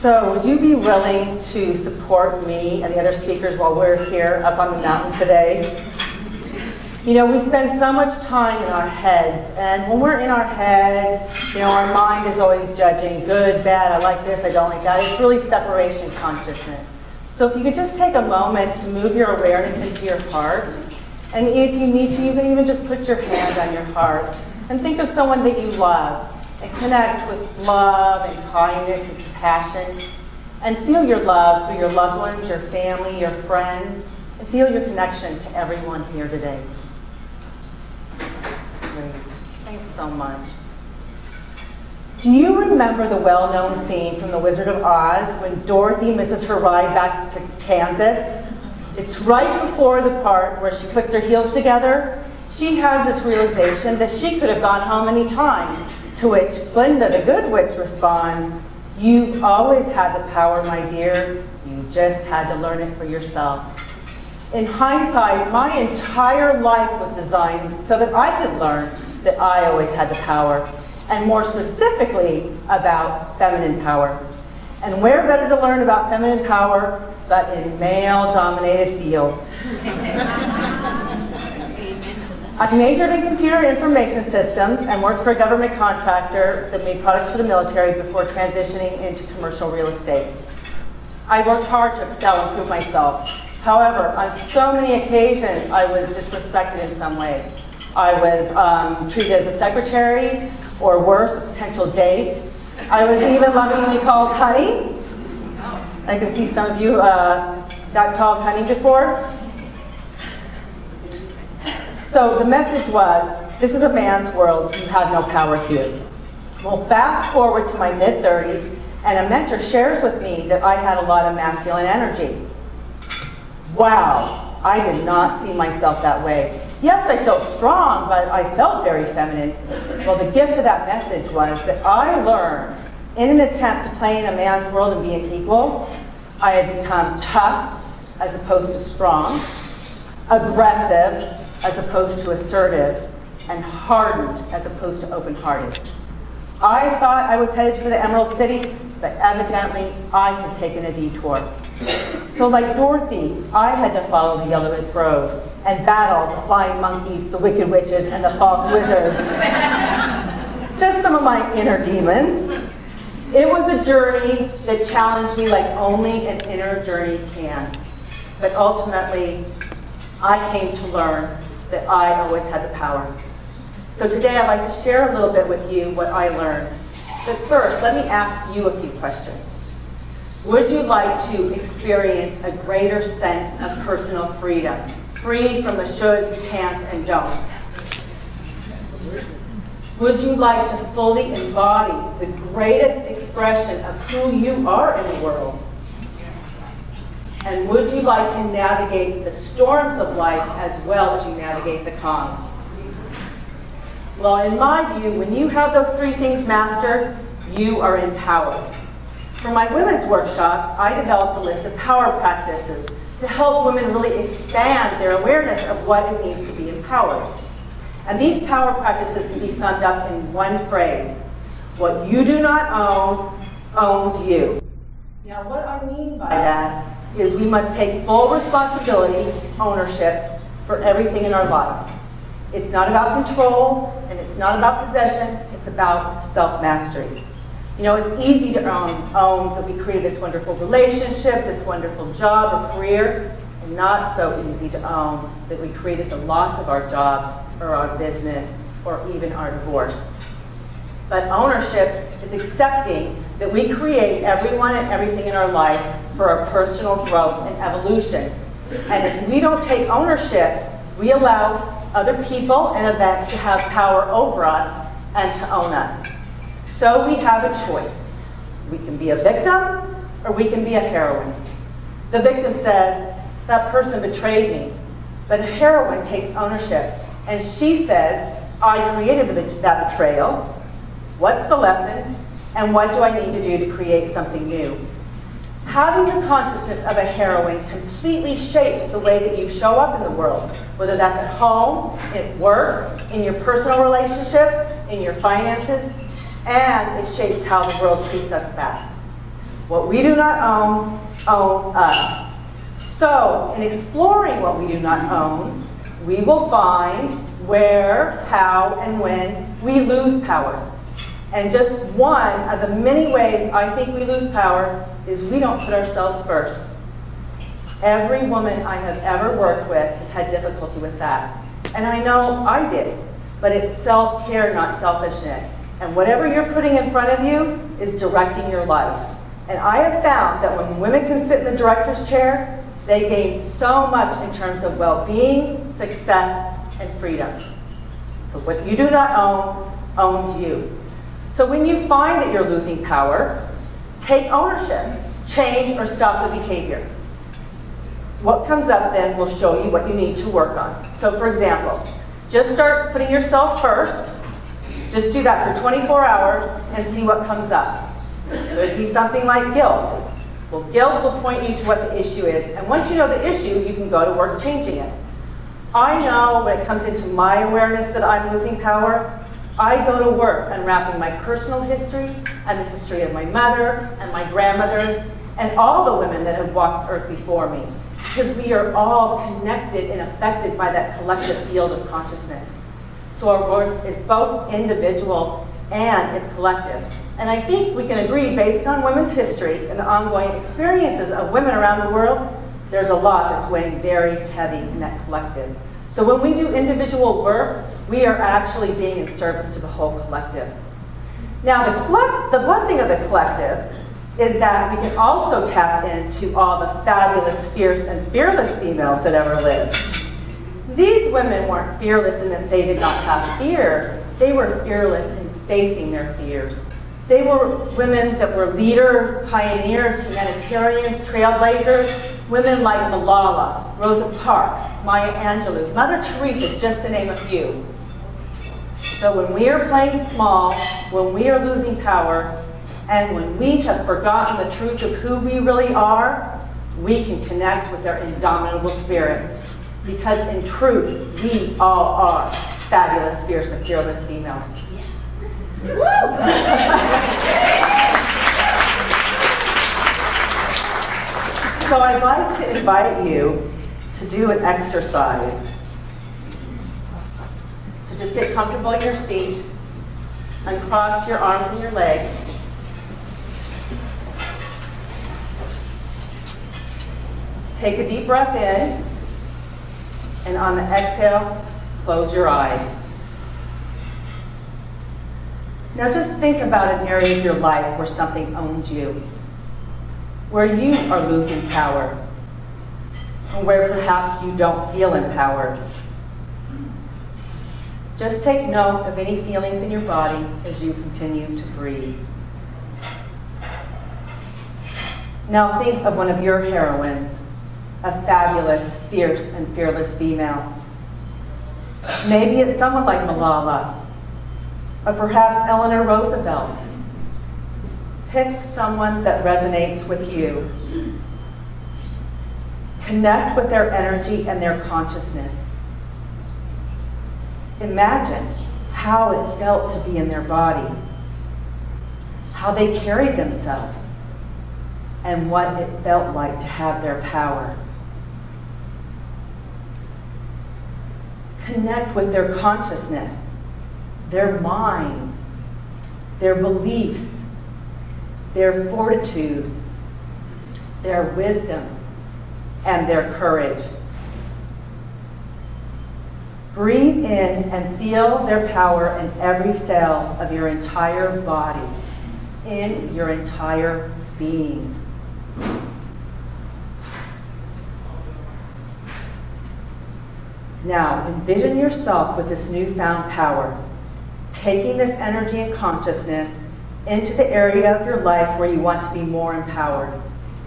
So would you be willing to support me and the other speakers while we're here up on the mountain today? You know, we spend so much time in our heads, and when we're in our heads, you know, our mind is always judging, good, bad, I like this, I don't like that. It's really separation consciousness. So if you could just take a moment to move your awareness into your heart, and if you need to, you can even just put your hand on your heart and think of someone that you love and connect with love and kindness and compassion and feel your love for your loved ones, your family, your friends, and feel your connection to everyone here today. Great. Thanks so much. Do you remember the well-known scene from The Wizard of Oz when Dorothy misses her ride back to Kansas? It's right before the part where she clicks her heels together. She has this realization that she could have gone home any time, to which Glinda, the good witch, responds, "You've always had the power, my dear. You just had to learn it for yourself." In hindsight, my entire life was designed so that I could learn that I always had the power, and more specifically about feminine power. And where better to learn about feminine power but in male-dominated fields? I majored in computer information systems and worked for a government contractor that made products for the military before transitioning into commercial real estate. I worked hard to excel and prove myself. However, on so many occasions, I was disrespected in some way. I was treated as a secretary, or worse, a potential date. I was even lovingly called honey. I can see some of you got called honey before. So the message was, this is a man's world, you have no power here. Well, fast forward to my mid-30s, and a mentor shares with me that I had a lot of masculine energy. Wow, I did not see myself that way. Yes, I felt strong, but I felt very feminine. Well, the gift of that message was that I learned, in an attempt to play in a man's world and be an equal, I had become tough as opposed to strong, aggressive as opposed to assertive, and hardened as opposed to open-hearted. I thought I was headed for the Emerald City, but evidently I had taken a detour. So like Dorothy, I had to follow the Yellow Brick Road and battle the flying monkeys, the wicked witches, and the false wizards. Just some of my inner demons. It was a journey that challenged me like only an inner journey can. But ultimately, I came to learn that I always had the power. So today I'd like to share a little bit with you what I learned. But first, let me ask you a few questions. Would you like to experience a greater sense of personal freedom, free from the shoulds, can'ts, and don'ts? Would you like to fully embody the greatest expression of who you are in the world? And would you like to navigate the storms of life as well as you navigate the calm? Well, in my view, when you have those three things mastered, you are empowered. For my women's workshops, I developed a list of power practices to help women really expand their awareness of what it means to be empowered. And these power practices can be summed up in one phrase: what you do not own, owns you. Now, what I mean by that is we must take full responsibility, ownership, for everything in our life. It's not about control, and it's not about possession, it's about self-mastery. You know, it's easy to own that we created this wonderful relationship, this wonderful job or career, and not so easy to own that we created the loss of our job or our business or even our divorce. But ownership is accepting that we create everyone and everything in our life for our personal growth and evolution. And if we don't take ownership, we allow other people and events to have power over us and to own us. So we have a choice. We can be a victim or we can be a heroine. The victim says, that person betrayed me. But a heroine takes ownership and she says, I created that betrayal. What's the lesson? And what do I need to do to create something new? Having the consciousness of a heroine completely shapes the way that you show up in the world, whether that's at home, at work, in your personal relationships, in your finances, and it shapes how the world treats us back. What we do not own owns us. So, in exploring what we do not own, we will find where, how, and when we lose power. And just one of the many ways I think we lose power is we don't put ourselves first. Every woman I have ever worked with has had difficulty with that. And I know I did, but it's self-care, not selfishness. And whatever you're putting in front of you is directing your life. And I have found that when women can sit in the director's chair, they gain so much in terms of well-being, success, and freedom. So what you do not own owns you. So when you find that you're losing power, take ownership, change or stop the behavior. What comes up then will show you what you need to work on. So for example, just start putting yourself first. Just do that for 24 hours and see what comes up. It would be something like guilt. Well, guilt will point you to what the issue is. And once you know the issue, you can go to work changing it. I know when it comes into my awareness that I'm losing power, I go to work unwrapping my personal history and the history of my mother and my grandmothers and all the women that have walked earth before me. Because we are all connected and affected by that collective field of consciousness. So our work is both individual and it's collective. And I think we can agree, based on women's history and the ongoing experiences of women around the world, there's a lot that's weighing very heavy in that collective. So when we do individual work, we are actually being in service to the whole collective. Now the blessing of the collective is that we can also tap into all the fabulous, fierce, and fearless females that ever lived. These women weren't fearless in that they did not have fears. They were fearless in facing their fears. They were women that were leaders, pioneers, humanitarians, trailblazers, women like Malala, Rosa Parks, Maya Angelou, Mother Teresa, just to name a few. So when we are playing small, when we are losing power, and when we have forgotten the truth of who we really are, we can connect with our indomitable spirits. Because in truth, we all are fabulous, fierce, and fearless females. So I'd like to invite you to do an exercise. So just get comfortable in your seat, uncross your arms and your legs. Take a deep breath in, and on the exhale, close your eyes. Now just think about an area of your life where something owns you, where you are losing power, and where perhaps you don't feel empowered. Just take note of any feelings in your body as you continue to breathe. Now think of one of your heroines, a fabulous, fierce, and fearless female. Maybe it's someone like Malala, or perhaps Eleanor Roosevelt. Pick someone that resonates with you. Connect with their energy and their consciousness. Imagine how it felt to be in their body, how they carried themselves, and what it felt like to have their power. Connect with their consciousness, their minds, their beliefs, their fortitude, their wisdom, and their courage. Breathe in and feel their power in every cell of your entire body, in your entire being. Now, envision yourself with this newfound power, taking this energy and consciousness into the area of your life where you want to be more empowered,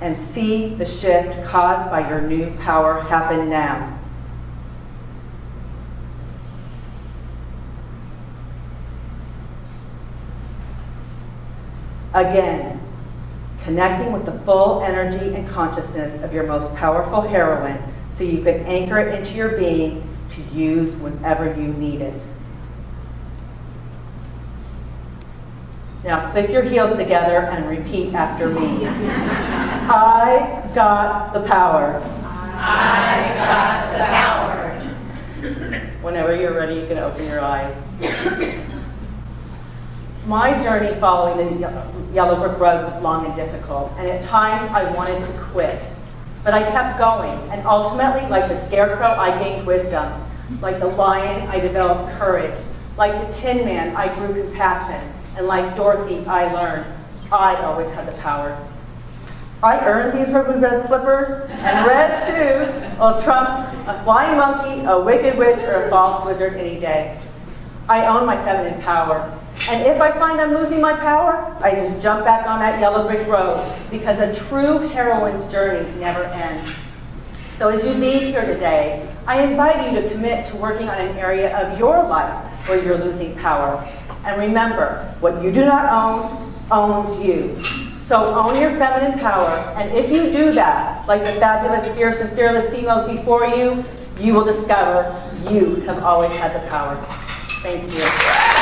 and see the shift caused by your new power happen now. Again, connecting with the full energy and consciousness of your most powerful heroine, so you can anchor it into your being to use whenever you need it. Now click your heels together and repeat after me. I've got the power. I've got the power. Whenever you're ready, you can open your eyes. My journey following the yellow brick road was long and difficult, and at times I wanted to quit. But I kept going, and ultimately, like the scarecrow, I gained wisdom. Like the lion, I developed courage. Like the Tin Man, I grew compassion. And like Dorothy, I learned I always had the power. I earned these ruby red slippers and red shoes will trump a flying monkey, a wicked witch, or a false wizard any day. I own my feminine power. And if I find I'm losing my power, I just jump back on that yellow brick road, because a true heroine's journey never ends. So as you leave here today, I invite you to commit to working on an area of your life where you're losing power. And remember, what you do not own, owns you. So own your feminine power, and if you do that, like the fabulous, fierce, and fearless females before you, you will discover you have always had the power. Thank you.